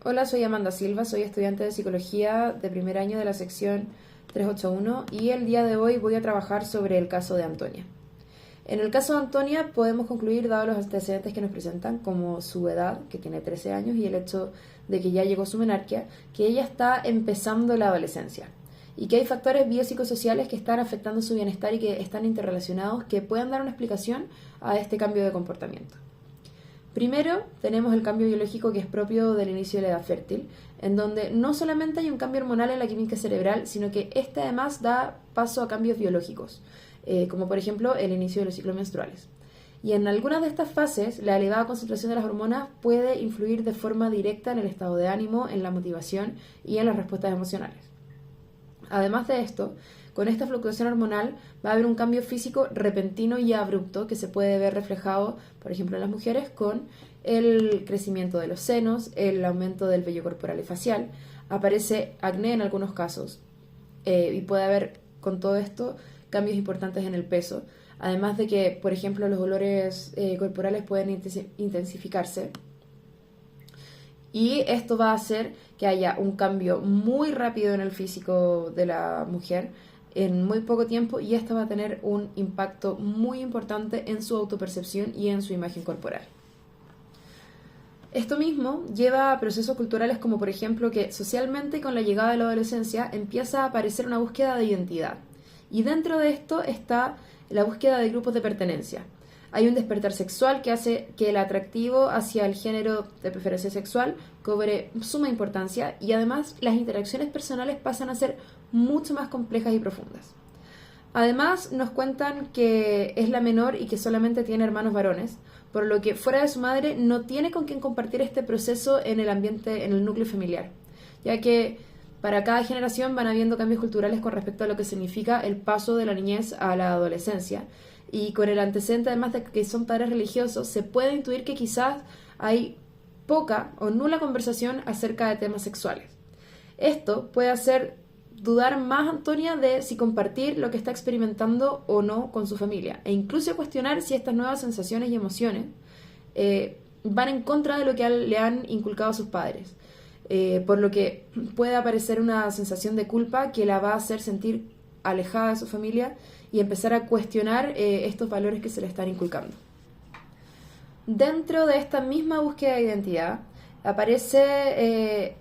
Hola, soy Amanda Silva, soy estudiante de psicología de primer año de la sección 381 y el día de hoy voy a trabajar sobre el caso de Antonia. En el caso de Antonia podemos concluir, dados los antecedentes que nos presentan, como su edad, que tiene 13 años, y el hecho de que ya llegó su menarquia, que ella está empezando la adolescencia y que hay factores biopsicosociales que están afectando su bienestar y que están interrelacionados que puedan dar una explicación a este cambio de comportamiento. Primero, tenemos el cambio biológico que es propio del inicio de la edad fértil, en donde no solamente hay un cambio hormonal en la química cerebral, sino que este además da paso a cambios biológicos, como por ejemplo el inicio de los ciclos menstruales. Y en algunas de estas fases, la elevada concentración de las hormonas puede influir de forma directa en el estado de ánimo, en la motivación y en las respuestas emocionales. Además de esto, con esta fluctuación hormonal va a haber un cambio físico repentino y abrupto que se puede ver reflejado, por ejemplo, en las mujeres con el crecimiento de los senos, el aumento del vello corporal y facial, aparece acné en algunos casos y puede haber con todo esto cambios importantes en el peso, además de que, por ejemplo, los dolores corporales pueden intensificarse. Y esto va a hacer que haya un cambio muy rápido en el físico de la mujer en muy poco tiempo, y esto va a tener un impacto muy importante en su autopercepción y en su imagen corporal. Esto mismo lleva a procesos culturales como, por ejemplo, que socialmente con la llegada de la adolescencia empieza a aparecer una búsqueda de identidad. Y dentro de esto está la búsqueda de grupos de pertenencia. Hay un despertar sexual que hace que el atractivo hacia el género de preferencia sexual cobre suma importancia, y además las interacciones personales pasan a ser mucho más complejas y profundas. Además nos cuentan que es la menor y que solamente tiene hermanos varones, por lo que fuera de su madre no tiene con quién compartir este proceso en el ambiente, en el núcleo familiar, ya que para cada generación van habiendo cambios culturales con respecto a lo que significa el paso de la niñez a la adolescencia. Y con el antecedente, además de que son padres religiosos, se puede intuir que quizás hay poca o nula conversación acerca de temas sexuales. Esto puede hacer dudar más a Antonia de si compartir lo que está experimentando o no con su familia, e incluso cuestionar si estas nuevas sensaciones y emociones van en contra de lo que le han inculcado a sus padres. Por lo que puede aparecer una sensación de culpa que la va a hacer sentir alejada de su familia y empezar a cuestionar estos valores que se le están inculcando. Dentro de esta misma búsqueda de identidad aparece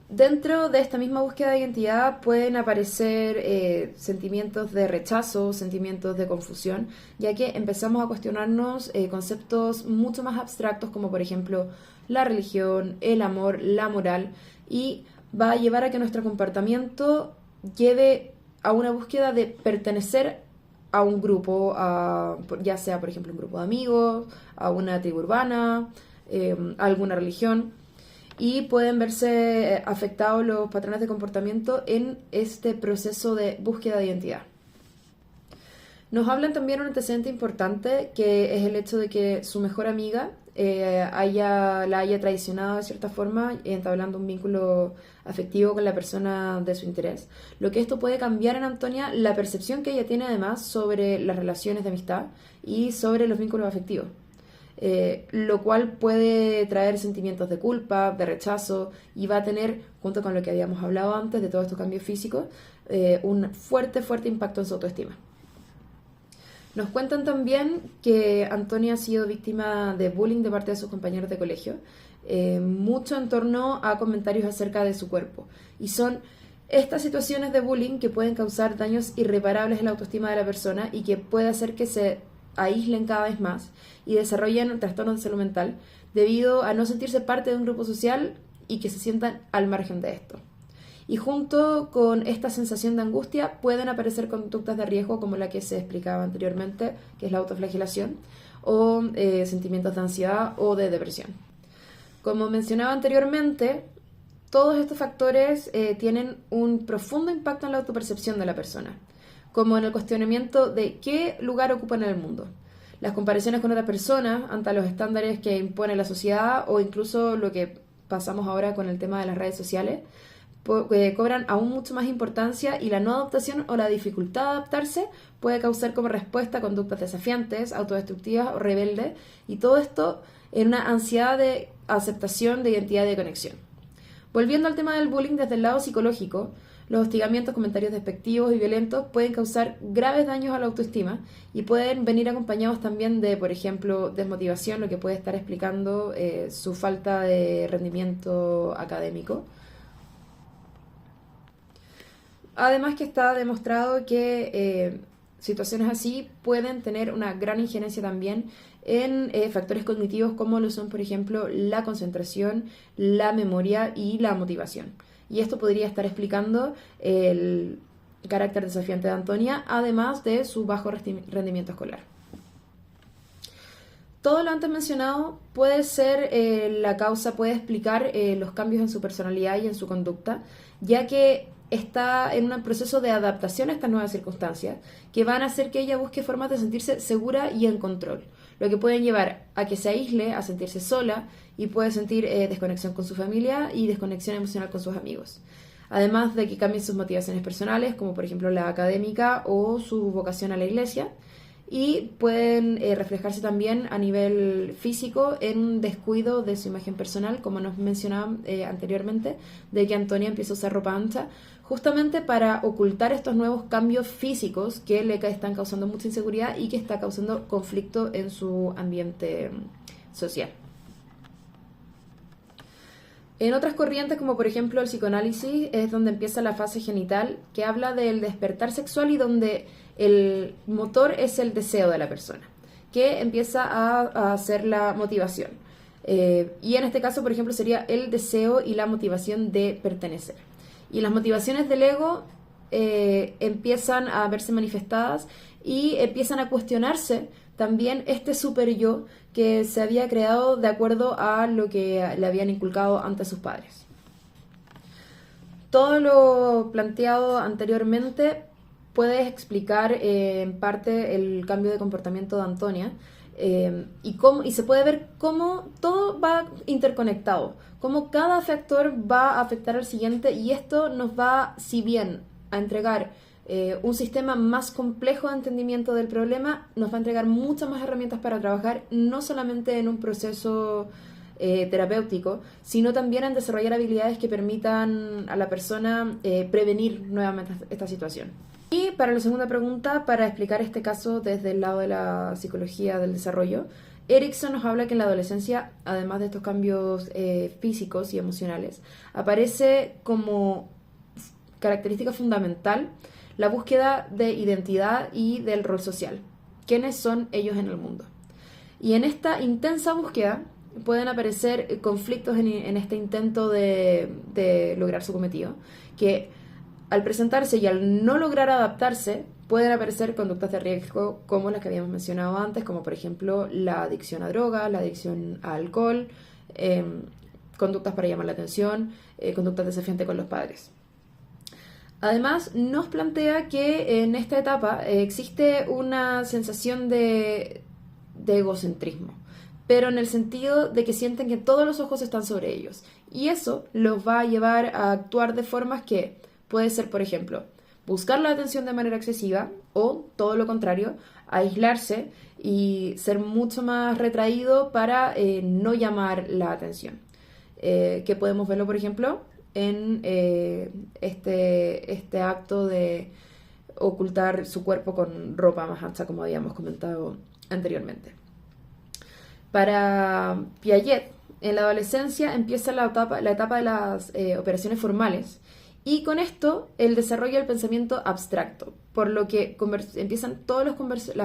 Dentro de esta misma búsqueda de identidad pueden aparecer sentimientos de rechazo, sentimientos de confusión, ya que empezamos a cuestionarnos conceptos mucho más abstractos como por ejemplo la religión, el amor, la moral, y va a llevar a que nuestro comportamiento lleve a una búsqueda de pertenecer a un grupo, ya sea por ejemplo un grupo de amigos, a una tribu urbana, a alguna religión. Y pueden verse afectados los patrones de comportamiento en este proceso de búsqueda de identidad. Nos hablan también un antecedente importante, que es el hecho de que su mejor amiga la haya traicionado de cierta forma, entablando un vínculo afectivo con la persona de su interés. Lo que esto puede cambiar en Antonia la percepción que ella tiene además sobre las relaciones de amistad y sobre los vínculos afectivos. Lo cual puede traer sentimientos de culpa, de rechazo, y va a tener, junto con lo que habíamos hablado antes de todos estos cambios físicos, un fuerte impacto en su autoestima. Nos cuentan también que Antonia ha sido víctima de bullying de parte de sus compañeros de colegio, mucho en torno a comentarios acerca de su cuerpo, y son estas situaciones de bullying que pueden causar daños irreparables en la autoestima de la persona y que puede hacer que se aíslen cada vez más y desarrollen trastornos de salud mental debido a no sentirse parte de un grupo social y que se sientan al margen de esto. Y junto con esta sensación de angustia pueden aparecer conductas de riesgo como la que se explicaba anteriormente, que es la autoflagelación, o sentimientos de ansiedad o de depresión. Como mencionaba anteriormente, todos estos factores tienen un profundo impacto en la autopercepción de la persona, como en el cuestionamiento de qué lugar ocupan en el mundo, las comparaciones con otras personas ante los estándares que impone la sociedad, o incluso lo que pasamos ahora con el tema de las redes sociales, cobran aún mucho más importancia, y la no adaptación o la dificultad de adaptarse puede causar como respuesta conductas desafiantes, autodestructivas o rebeldes, y todo esto en una ansiedad de aceptación de identidad y de conexión. Volviendo al tema del bullying desde el lado psicológico, los hostigamientos, comentarios despectivos y violentos pueden causar graves daños a la autoestima y pueden venir acompañados también de, por ejemplo, desmotivación, lo que puede estar explicando su falta de rendimiento académico. Además que está demostrado que situaciones así pueden tener una gran injerencia también en factores cognitivos como lo son, por ejemplo, la concentración, la memoria y la motivación. Y esto podría estar explicando el carácter desafiante de Antonia, además de su bajo rendimiento escolar. Todo lo antes mencionado puede ser la causa, puede explicar los cambios en su personalidad y en su conducta, ya que está en un proceso de adaptación a estas nuevas circunstancias que van a hacer que ella busque formas de sentirse segura y en control, lo que puede llevar a que se aísle, a sentirse sola y puede sentir desconexión con su familia y desconexión emocional con sus amigos. Además de que cambien sus motivaciones personales, como por ejemplo la académica o su vocación a la iglesia, y pueden reflejarse también a nivel físico en un descuido de su imagen personal, como nos mencionaba anteriormente, de que Antonia empieza a usar ropa ancha, justamente para ocultar estos nuevos cambios físicos que le están causando mucha inseguridad y que está causando conflicto en su ambiente social. En otras corrientes, como por ejemplo el psicoanálisis, es donde empieza la fase genital, que habla del despertar sexual y donde el motor es el deseo de la persona, que empieza a hacer la motivación. Y en este caso, por ejemplo, sería el deseo y la motivación de pertenecer. Y las motivaciones del ego empiezan a verse manifestadas y empiezan a cuestionarse también este super yo que se había creado de acuerdo a lo que le habían inculcado antes sus padres. Todo lo planteado anteriormente puede explicar en parte el cambio de comportamiento de Antonia y se puede ver cómo todo va interconectado, cómo cada factor va a afectar al siguiente y esto nos va, si bien, a entregar un sistema más complejo de entendimiento del problema, nos va a entregar muchas más herramientas para trabajar, no solamente en un proceso terapéutico, sino también en desarrollar habilidades que permitan a la persona prevenir nuevamente esta situación. Y para la segunda pregunta, para explicar este caso desde el lado de la psicología del desarrollo, Erikson nos habla que en la adolescencia, además de estos cambios físicos y emocionales, aparece como característica fundamental la búsqueda de identidad y del rol social. ¿Quiénes son ellos en el mundo? Y en esta intensa búsqueda pueden aparecer conflictos en este intento de lograr su cometido, que al presentarse y al no lograr adaptarse, pueden aparecer conductas de riesgo como las que habíamos mencionado antes, como por ejemplo la adicción a drogas, la adicción a alcohol, conductas para llamar la atención, conductas desafiantes con los padres. Además, nos plantea que en esta etapa existe una sensación de egocentrismo, pero en el sentido de que sienten que todos los ojos están sobre ellos. Y eso los va a llevar a actuar de formas que puede ser, por ejemplo, buscar la atención de manera excesiva o, todo lo contrario, aislarse y ser mucho más retraído para no llamar la atención. Que podemos verlo, por ejemplo, en este acto de ocultar su cuerpo con ropa más ancha, como habíamos comentado anteriormente. Para Piaget, en la adolescencia empieza la etapa de las operaciones formales y con esto el desarrollo del pensamiento abstracto, por lo que empiezan todas las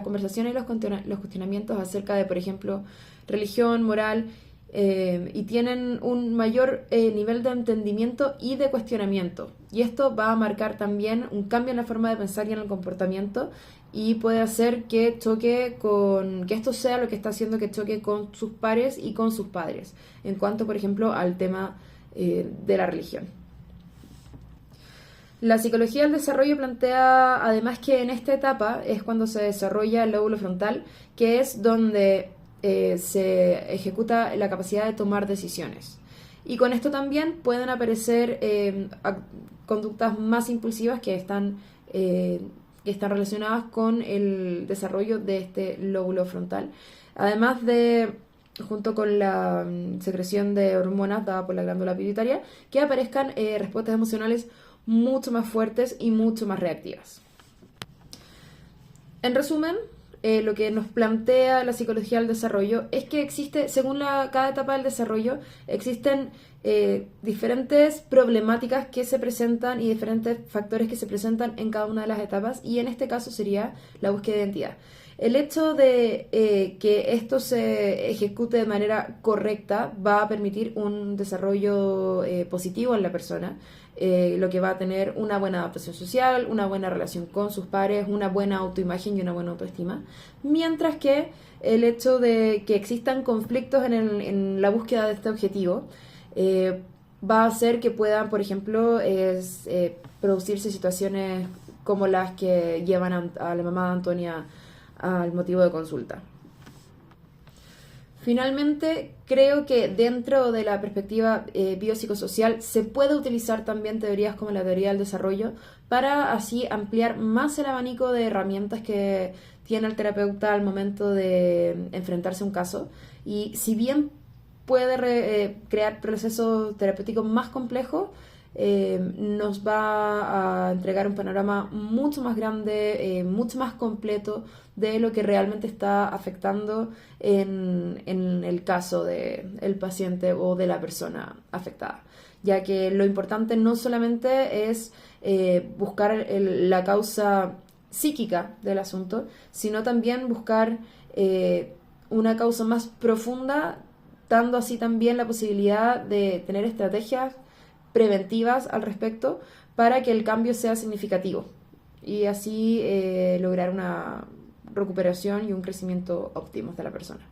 conversaciones y los cuestionamientos acerca de, por ejemplo, religión, moral, y tienen un mayor nivel de entendimiento y de cuestionamiento. Y esto va a marcar también un cambio en la forma de pensar y en el comportamiento y puede hacer que esto sea lo que está haciendo que choque con sus pares y con sus padres, en cuanto, por ejemplo, al tema de la religión. La psicología del desarrollo plantea además que en esta etapa es cuando se desarrolla el lóbulo frontal, que es donde se ejecuta la capacidad de tomar decisiones. Y con esto también pueden aparecer conductas más impulsivas que están relacionadas con el desarrollo de este lóbulo frontal. Además de junto con la secreción de hormonas dada por la glándula pituitaria, que aparezcan respuestas emocionales mucho más fuertes y mucho más reactivas. En resumen, lo que nos plantea la psicología del desarrollo es que existe, según cada etapa del desarrollo, existen diferentes problemáticas que se presentan y diferentes factores que se presentan en cada una de las etapas, y en este caso sería la búsqueda de identidad. El hecho de que esto se ejecute de manera correcta va a permitir un desarrollo positivo en la persona, lo que va a tener una buena adaptación social, una buena relación con sus pares, una buena autoimagen y una buena autoestima. Mientras que el hecho de que existan conflictos en la búsqueda de este objetivo va a hacer que puedan, por ejemplo, producirse situaciones como las que llevan a la mamá de Antonia al motivo de consulta. Finalmente, creo que dentro de la perspectiva biopsicosocial se puede utilizar también teorías como la teoría del desarrollo para así ampliar más el abanico de herramientas que tiene el terapeuta al momento de enfrentarse a un caso. Y si bien puede crear procesos terapéuticos más complejos, nos va a entregar un panorama mucho más grande, mucho más completo de lo que realmente está afectando en el caso del paciente o de la persona afectada. Ya que lo importante no solamente es buscar la causa psíquica del asunto, sino también buscar una causa más profunda, dando así también la posibilidad de tener estrategias preventivas al respecto para que el cambio sea significativo y así lograr una recuperación y un crecimiento óptimos de la persona.